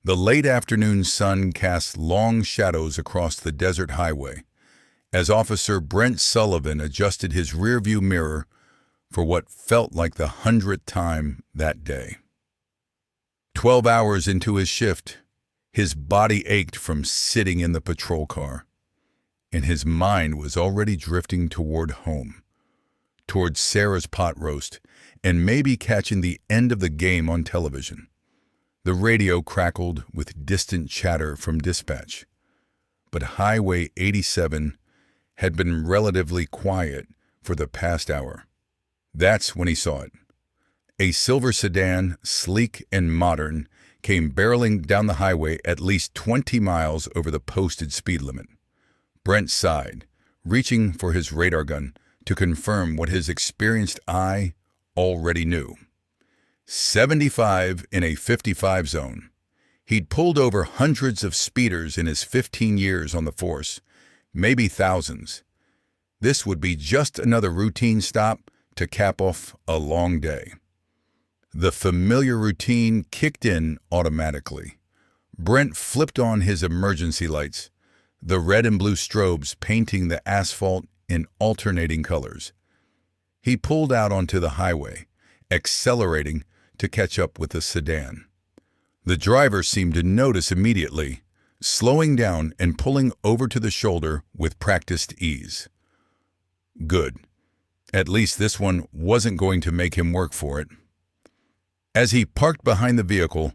The late afternoon sun cast long shadows across the desert highway as Officer Brent Sullivan adjusted his rearview mirror for what felt like the 100th time that day. 12 hours into his shift, his body ached from sitting in the patrol car, and his mind was already drifting toward home, toward Sarah's pot roast, and maybe catching the end of the game on television. The radio crackled with distant chatter from dispatch, but Highway 87 had been relatively quiet for the past hour. That's when he saw it. A silver sedan, sleek and modern, came barreling down the highway at least 20 miles over the posted speed limit. Brent sighed, reaching for his radar gun to confirm what his experienced eye already knew. 75 in a 55 zone. He'd pulled over hundreds of speeders in his 15 years on the force, maybe thousands. This would be just another routine stop to cap off a long day. The familiar routine kicked in automatically. Brent flipped on his emergency lights, the red and blue strobes painting the asphalt in alternating colors. He pulled out onto the highway, accelerating to catch up with the sedan. The driver seemed to notice immediately, slowing down and pulling over to the shoulder with practiced ease. Good. At least this one wasn't going to make him work for it. As he parked behind the vehicle,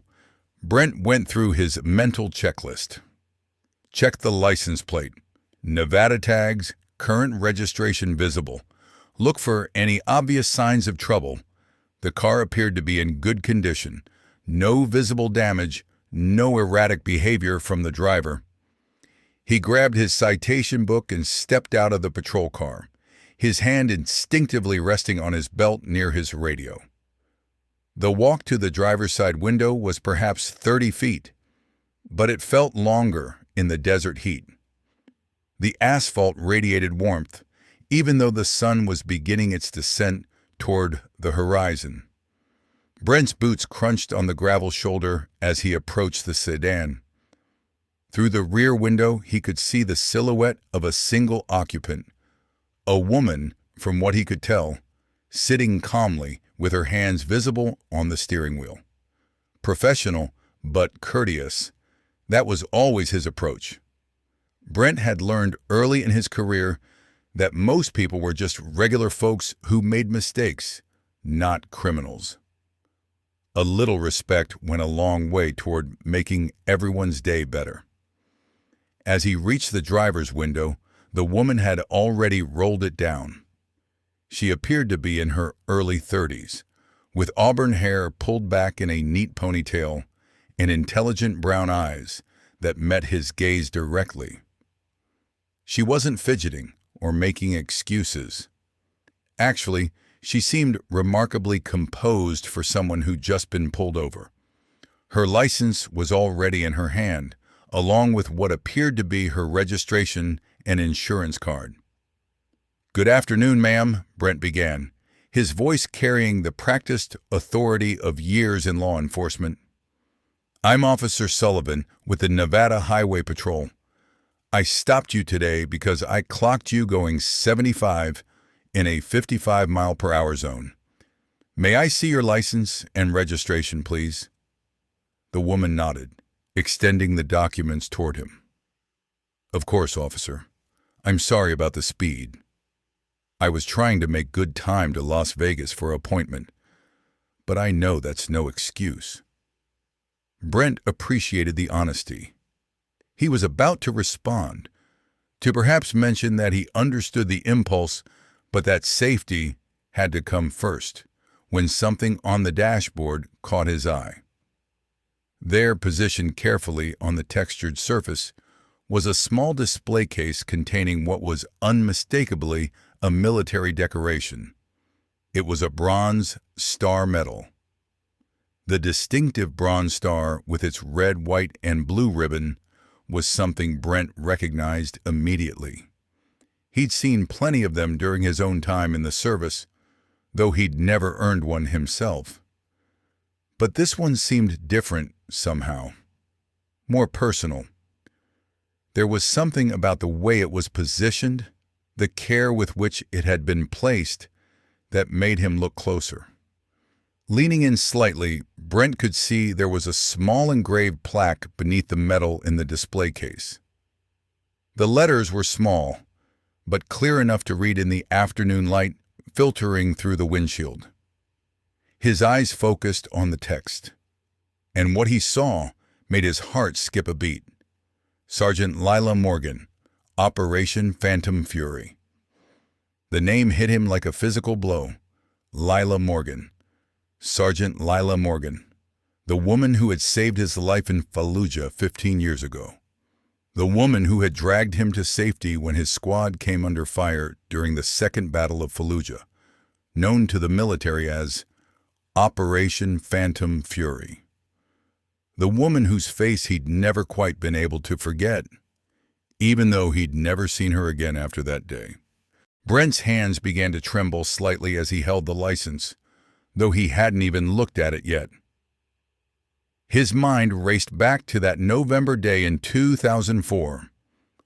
Brent went through his mental checklist. Check the license plate. Nevada tags, current registration visible. Look for any obvious signs of trouble. The car appeared to be in good condition. No visible damage, no erratic behavior from the driver. He grabbed his citation book and stepped out of the patrol car, his hand instinctively resting on his belt near his radio. The walk to the driver's side window was perhaps 30 feet, but it felt longer in the desert heat. The asphalt radiated warmth, even though the sun was beginning its descent toward the horizon. Brent's boots crunched on the gravel shoulder as he approached the sedan. Through the rear window, he could see the silhouette of a single occupant, a woman, from what he could tell, sitting calmly with her hands visible on the steering wheel. Professional, but courteous, that was always his approach. Brent had learned early in his career that most people were just regular folks who made mistakes, not criminals. A little respect went a long way toward making everyone's day better. As he reached the driver's window, the woman had already rolled it down. She appeared to be in her early 30s, with auburn hair pulled back in a neat ponytail and intelligent brown eyes that met his gaze directly. She wasn't fidgeting or making excuses. Actually, she seemed remarkably composed for someone who'd just been pulled over. Her license was already in her hand, along with what appeared to be her registration and insurance card. "Good afternoon, ma'am," Brent began, his voice carrying the practiced authority of years in law enforcement. "I'm Officer Sullivan with the Nevada Highway Patrol. I stopped you today because I clocked you going 75 in a 55-mile-per-hour zone. May I see your license and registration, please?" The woman nodded, extending the documents toward him. "Of course, officer. I'm sorry about the speed. I was trying to make good time to Las Vegas for an appointment, but I know that's no excuse." Brent appreciated the honesty. He was about to respond, to perhaps mention that he understood the impulse, but that safety had to come first, when something on the dashboard caught his eye. There, positioned carefully on the textured surface, was a small display case containing what was unmistakably a military decoration. It was a bronze star medal. The distinctive bronze star with its red, white, and blue ribbon was something Brent recognized immediately. He'd seen plenty of them during his own time in the service, though he'd never earned one himself. But this one seemed different somehow. more personal. There was something about the way it was positioned, the care with which it had been placed, that made him look closer. Leaning in slightly, Brent could see there was a small engraved plaque beneath the metal in the display case. The letters were small, but clear enough to read in the afternoon light filtering through the windshield. His eyes focused on the text, and what he saw made his heart skip a beat. Sergeant Lila Morgan, Operation Phantom Fury. The name hit him like a physical blow. Lila Morgan. Sergeant Lila Morgan. The woman who had saved his life in Fallujah 15 years ago. The woman who had dragged him to safety when his squad came under fire during the Second Battle of Fallujah, known to the military as Operation Phantom Fury. The woman whose face he'd never quite been able to forget, even though he'd never seen her again after that day. Brent's hands began to tremble slightly as he held the license, though he hadn't even looked at it yet. His mind raced back to that November day in 2004,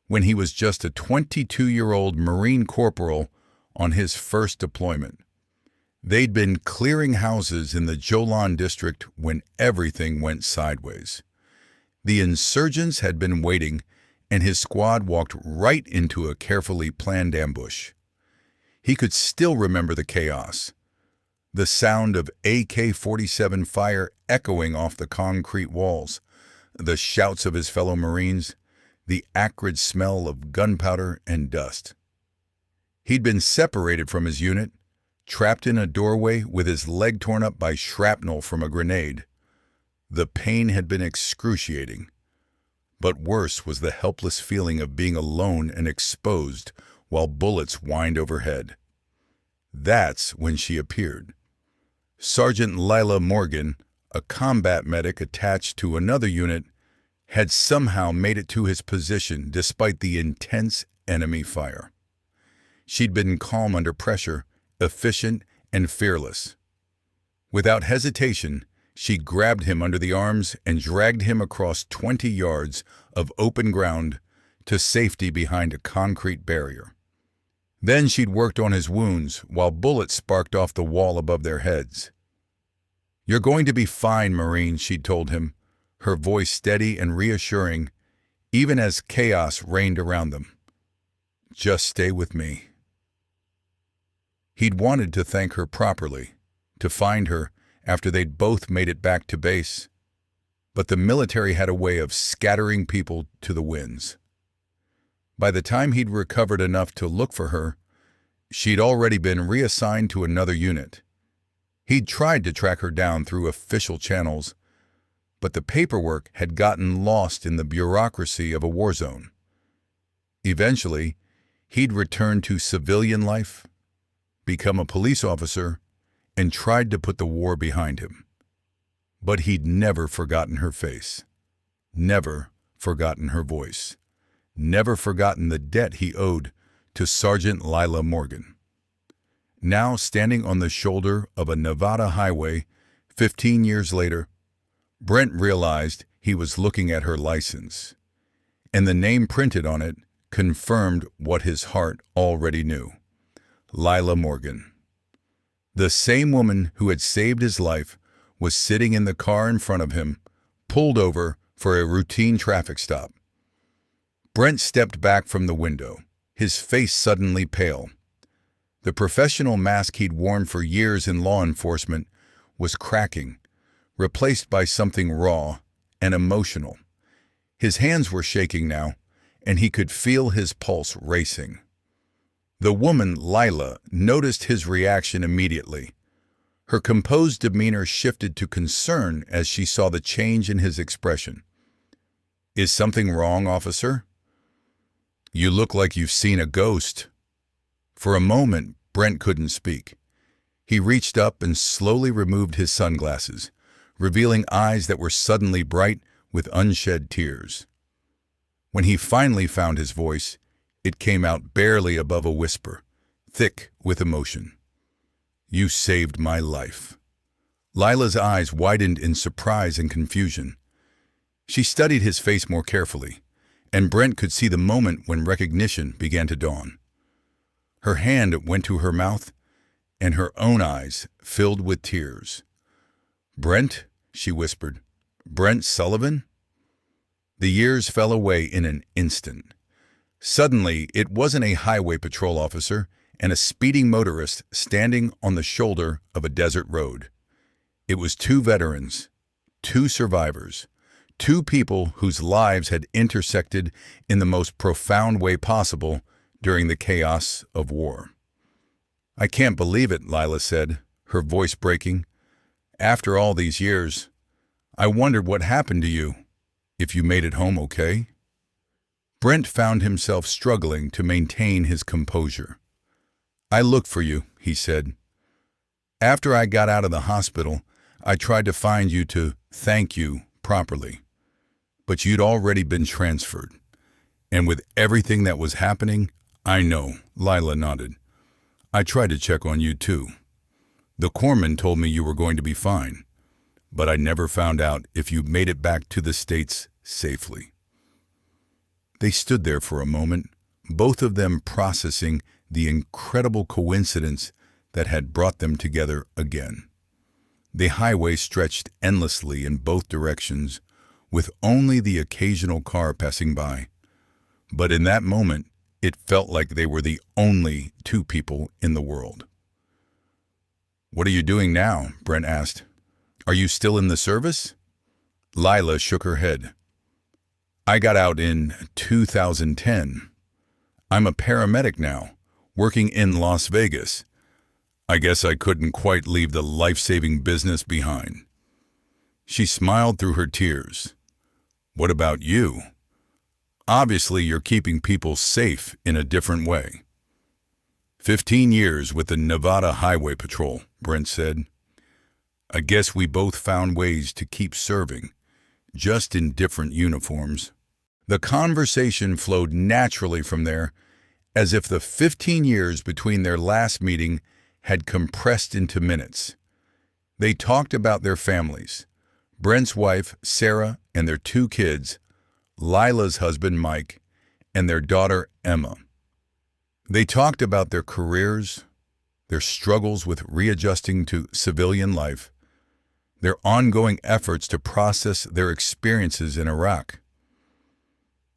when he was just a 22-year-old Marine corporal on his first deployment. They'd been clearing houses in the Jolan district when everything went sideways. The insurgents had been waiting, and his squad walked right into a carefully planned ambush. He could still remember the chaos. The sound of AK-47 fire echoing off the concrete walls, the shouts of his fellow Marines, the acrid smell of gunpowder and dust. He'd been separated from his unit, trapped in a doorway with his leg torn up by shrapnel from a grenade. The pain had been excruciating, but worse was the helpless feeling of being alone and exposed while bullets whined overhead. That's when she appeared. Sergeant Lila Morgan, a combat medic attached to another unit, had somehow made it to his position despite the intense enemy fire. She'd been calm under pressure, efficient and fearless. Without hesitation, she grabbed him under the arms and dragged him across 20 yards of open ground to safety behind a concrete barrier. Then she'd worked on his wounds while bullets sparked off the wall above their heads. "You're going to be fine, Marine," she'd told him, her voice steady and reassuring, even as chaos reigned around them. "Just stay with me." He'd wanted to thank her properly, to find her after they'd both made it back to base, but the military had a way of scattering people to the winds. By the time he'd recovered enough to look for her, she'd already been reassigned to another unit. He'd tried to track her down through official channels, but the paperwork had gotten lost in the bureaucracy of a war zone. Eventually, he'd returned to civilian life, become a police officer, and tried to put the war behind him. But he'd never forgotten her face, never forgotten her voice, never forgotten the debt he owed to Sergeant Lila Morgan. Now, standing on the shoulder of a Nevada highway 15 years later, Brent realized he was looking at her license, and the name printed on it confirmed what his heart already knew. Lila Morgan. The same woman who had saved his life was sitting in the car in front of him, pulled over for a routine traffic stop. Brent stepped back from the window, his face suddenly pale. The professional mask he'd worn for years in law enforcement was cracking, replaced by something raw and emotional. His hands were shaking now, and he could feel his pulse racing. The woman, Lila, noticed his reaction immediately. Her composed demeanor shifted to concern as she saw the change in his expression. "Is something wrong, officer? You look like you've seen a ghost." For a moment, Brent couldn't speak. He reached up and slowly removed his sunglasses, revealing eyes that were suddenly bright with unshed tears. When he finally found his voice, it came out barely above a whisper, thick with emotion. "You saved my life." Lila's eyes widened in surprise and confusion. She studied his face more carefully, and Brent could see the moment when recognition began to dawn. Her hand went to her mouth, and her own eyes filled with tears. "Brent," she whispered. "Brent Sullivan?" The years fell away in an instant. Suddenly, it wasn't a highway patrol officer and a speeding motorist standing on the shoulder of a desert road. It was two veterans, two survivors, two people whose lives had intersected in the most profound way possible during the chaos of war. "I can't believe it," Lila said, her voice breaking. "After all these years, I wondered what happened to you, if you made it home okay." Brent found himself struggling to maintain his composure. "I looked for you," he said. "After I got out of the hospital, I tried to find you to thank you properly. But you'd already been transferred. And with everything that was happening, I know," Lila nodded. "I tried to check on you too. The corpsman told me you were going to be fine, but I never found out if you made it back to the States safely." They stood there for a moment, both of them processing the incredible coincidence that had brought them together again. The highway stretched endlessly in both directions, with only the occasional car passing by. But in that moment, it felt like they were the only two people in the world. "What are you doing now?" Brent asked. "Are you still in the service?" Lila shook her head. "I got out in 2010. I'm a paramedic now, working in Las Vegas. I guess I couldn't quite leave the life-saving business behind." She smiled through her tears. "What about you? Obviously, you're keeping people safe in a different way." 15 years with the Nevada Highway Patrol," Brent said. "I guess we both found ways to keep serving, just in different uniforms." The conversation flowed naturally from there, as if the 15 years between their last meeting had compressed into minutes. They talked about their families, Brent's wife, Sarah, and their two kids, Lila's husband, Mike, and their daughter, Emma. They talked about their careers, their struggles with readjusting to civilian life, their ongoing efforts to process their experiences in Iraq.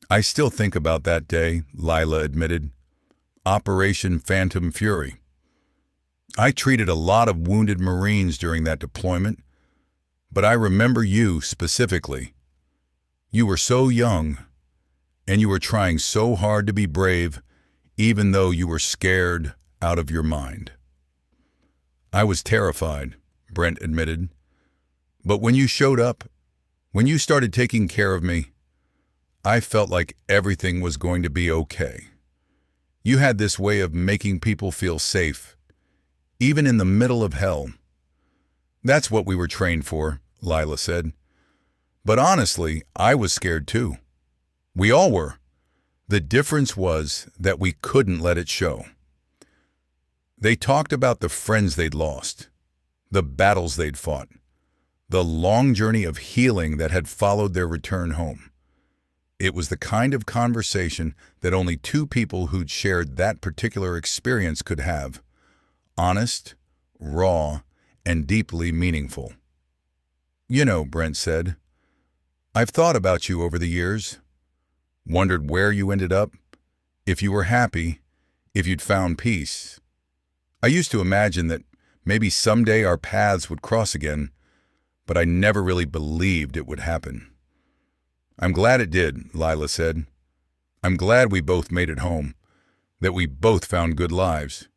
"I still think about that day," Lila admitted. "Operation Phantom Fury. I treated a lot of wounded Marines during that deployment, but I remember you specifically. You were so young, and you were trying so hard to be brave, even though you were scared out of your mind." "I was terrified," Brent admitted. "But when you showed up, when you started taking care of me, I felt like everything was going to be okay. You had this way of making people feel safe, even in the middle of hell." "That's what we were trained for," Lila said. "But honestly, I was scared too. We all were. The difference was that we couldn't let it show." They talked about the friends they'd lost, the battles they'd fought, the long journey of healing that had followed their return home. It was the kind of conversation that only two people who'd shared that particular experience could have. Honest, raw, and deeply meaningful. "You know," Brent said, "I've thought about you over the years. Wondered where you ended up, if you were happy, if you'd found peace. I used to imagine that maybe someday our paths would cross again, but I never really believed it would happen." "I'm glad it did," Lila said. "I'm glad we both made it home, that we both found good lives.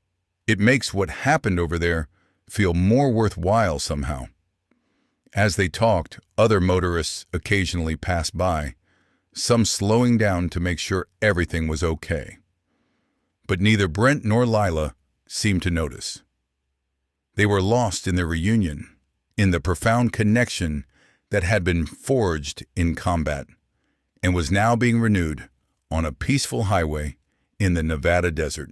It makes what happened over there feel more worthwhile somehow." As they talked, other motorists occasionally passed by, some slowing down to make sure everything was okay. But neither Brent nor Lila seemed to notice. They were lost in their reunion, in the profound connection that had been forged in combat and was now being renewed on a peaceful highway in the Nevada desert.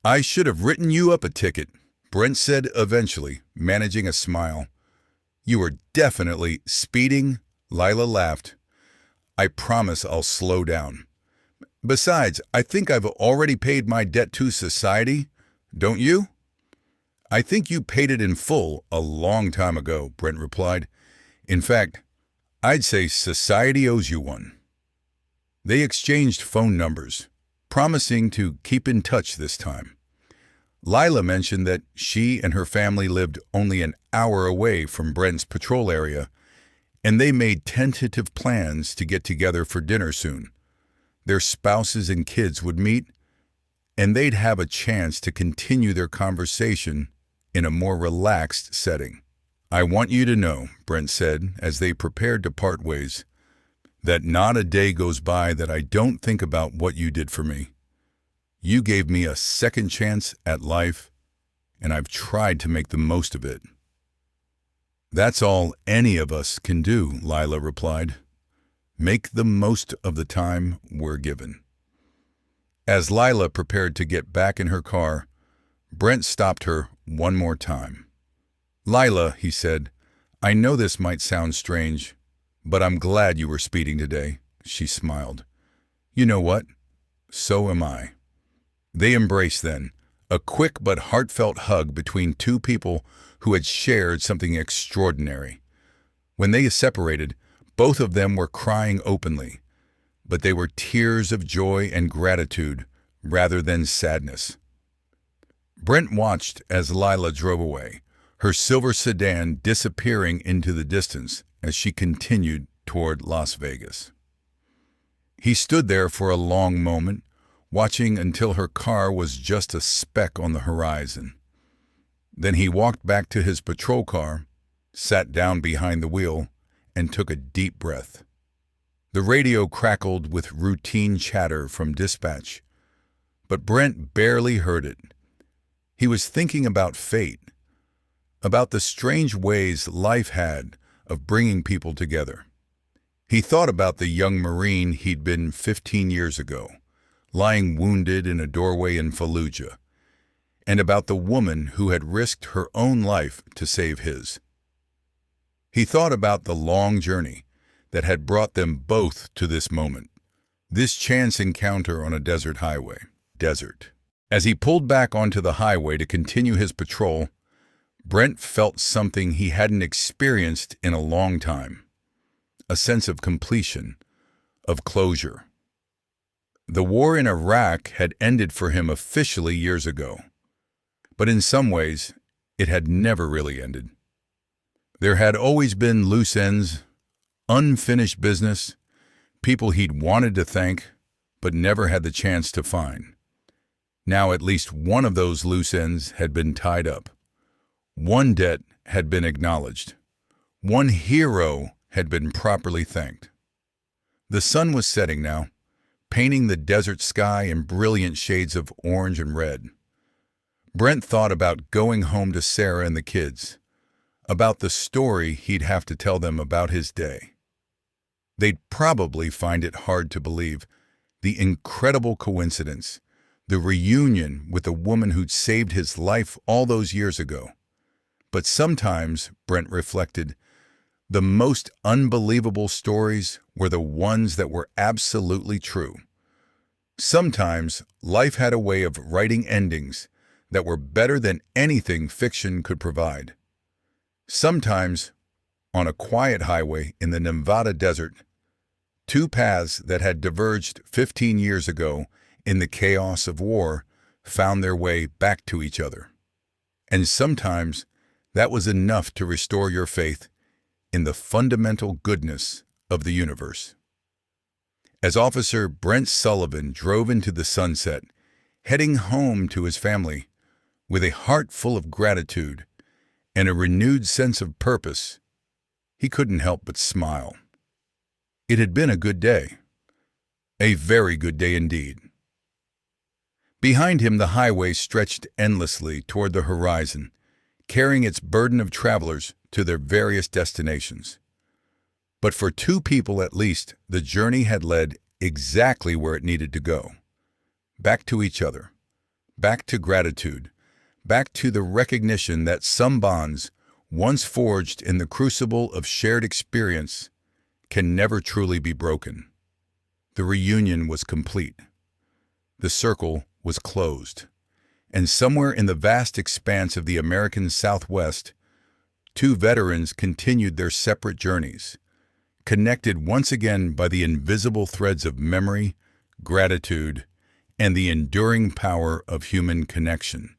"I should have written you up a ticket," Brent said eventually, managing a smile. "You were definitely speeding," Lila laughed. I promise I'll slow down. Besides, I think I've already paid my debt to society, don't you? I think you paid it in full a long time ago, Brent replied. In fact, I'd say society owes you one. They exchanged phone numbers, promising to keep in touch this time. Lila mentioned that she and her family lived only an hour away from Brent's patrol area, and they made tentative plans to get together for dinner soon. Their spouses and kids would meet, and they'd have a chance to continue their conversation in a more relaxed setting. I want you to know, Brent said as they prepared to part ways, that not a day goes by that I don't think about what you did for me. You gave me a second chance at life, and I've tried to make the most of it. That's all any of us can do, Lila replied. Make the most of the time we're given. As Lila prepared to get back in her car, Brent stopped her one more time. Lila, he said, I know this might sound strange, but I'm glad you were speeding today, she smiled. You know what? So am I. They embraced then, a quick but heartfelt hug between two people who had shared something extraordinary. When they separated, both of them were crying openly, but they were tears of joy and gratitude rather than sadness. Brent watched as Lila drove away, her silver sedan disappearing into the distance as she continued toward Las Vegas. He stood there for a long moment, watching until her car was just a speck on the horizon. Then he walked back to his patrol car, sat down behind the wheel, and took a deep breath. The radio crackled with routine chatter from dispatch, but Brent barely heard it. He was thinking about fate, about the strange ways life had of bringing people together. He thought about the young Marine he'd been 15 years ago, lying wounded in a doorway in Fallujah, and about the woman who had risked her own life to save his. He thought about the long journey that had brought them both to this moment, this chance encounter on a desert highway. As he pulled back onto the highway to continue his patrol, Brent felt something he hadn't experienced in a long time, a sense of completion, of closure. The war in Iraq had ended for him officially years ago, but in some ways, it had never really ended. There had always been loose ends, unfinished business, people he'd wanted to thank, but never had the chance to find. Now at least one of those loose ends had been tied up. One debt had been acknowledged. One hero had been properly thanked. The sun was setting now, painting the desert sky in brilliant shades of orange and red. Brent thought about going home to Sarah and the kids, about the story he'd have to tell them about his day. They'd probably find it hard to believe the incredible coincidence, the reunion with the woman who'd saved his life all those years ago. But sometimes, Brent reflected, the most unbelievable stories were the ones that were absolutely true. Sometimes, life had a way of writing endings that were better than anything fiction could provide. Sometimes, on a quiet highway in the Nevada desert, two paths that had diverged 15 years ago in the chaos of war found their way back to each other. And sometimes, that was enough to restore your faith in the fundamental goodness of the universe. As Officer Brent Sullivan drove into the sunset, heading home to his family, with a heart full of gratitude and a renewed sense of purpose, he couldn't help but smile. It had been a good day. A very good day indeed. Behind him, the highway stretched endlessly toward the horizon, carrying its burden of travelers to their various destinations. But for two people at least, the journey had led exactly where it needed to go. Back to each other, back to gratitude, back to the recognition that some bonds, once forged in the crucible of shared experience, can never truly be broken. The reunion was complete. The circle was closed. And somewhere in the vast expanse of the American Southwest, two veterans continued their separate journeys, connected once again by the invisible threads of memory, gratitude, and the enduring power of human connection.